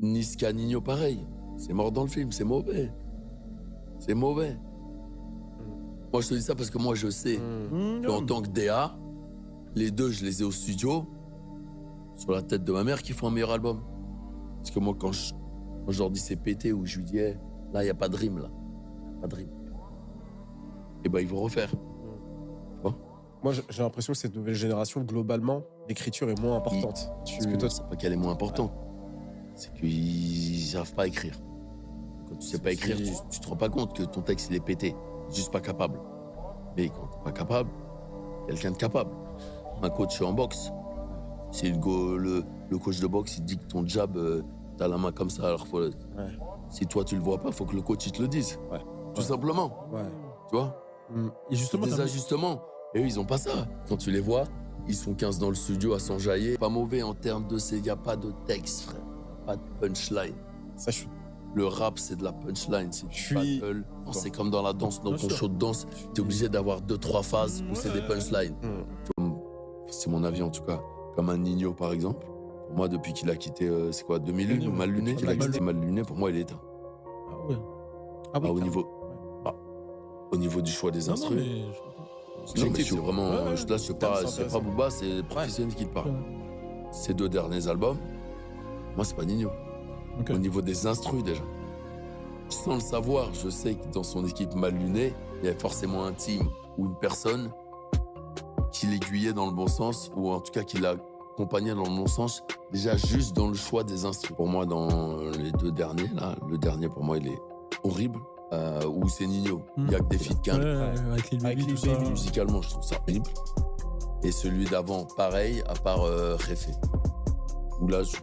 Niska Nino, pareil. C'est mort dans le film, c'est mauvais. C'est mauvais. Moi, je te dis ça parce que moi, je sais qu'en tant que DA, les deux, je les ai au studio, sur la tête de ma mère, qui font un meilleur album. Parce que moi, quand je leur dis c'est pété, ou je lui dis, hey, là, il n'y a pas de rime, là. Pas de rime. Et ben, ils vont refaire. Moi, j'ai l'impression que cette nouvelle génération, globalement, l'écriture est moins importante. Parce que toi, c'est pas qu'elle est moins importante. C'est qu'ils savent pas écrire. Quand tu sais pas écrire, tu te rends pas compte que ton texte, il est pété. Juste pas capable. Mais quand t'es pas capable, quelqu'un de capable. Un coach en boxe, c'est le coach de boxe, il te dit que ton jab, t'as la main comme ça, alors si toi tu le vois pas, faut que le coach il te le dise. Tout simplement. Tu vois. Et justement, des ajustements. Et eux, ils ont pas ça. Quand tu les vois, ils sont 15 dans le studio à s'enjailler. Pas mauvais en termes de... Il n'y a pas de texte, frère. Pas de punchline. Ça, je suis... Le rap, c'est de la punchline. C'est du battle. C'est comme dans la danse, dans ton show de danse. T'es obligé d'avoir 2-3 phases où c'est des punchlines. C'est mon avis, en tout cas. Comme un Nino, par exemple. Pour moi, depuis qu'il a quitté, c'est quoi, 2001 ou Mal Luné? Il a quitté Mal Luné, pour moi, il est éteint. Ah ouais. Au niveau du choix des instruments. Non, mais c'est vraiment. Là, c'est pas Booba, c'est le professionnel qui te parle. Ces 2 derniers albums, moi, c'est pas Nino. Au niveau des instrus, déjà. Sans le savoir, je sais que dans son équipe Mal Luné, il y avait forcément un team ou une personne qui l'aiguillait dans le bon sens, ou en tout cas qui l'accompagnait dans le bon sens, déjà juste dans le choix des instrus. Pour moi, dans les 2 derniers, là, le dernier, pour moi, il est horrible. Où c'est Nino. Il n'y a que des feats qu'un. Avec les baby, tout ça. Musicalement, je trouve ça horrible. Et celui d'avant, pareil, à part Réfé. Où là,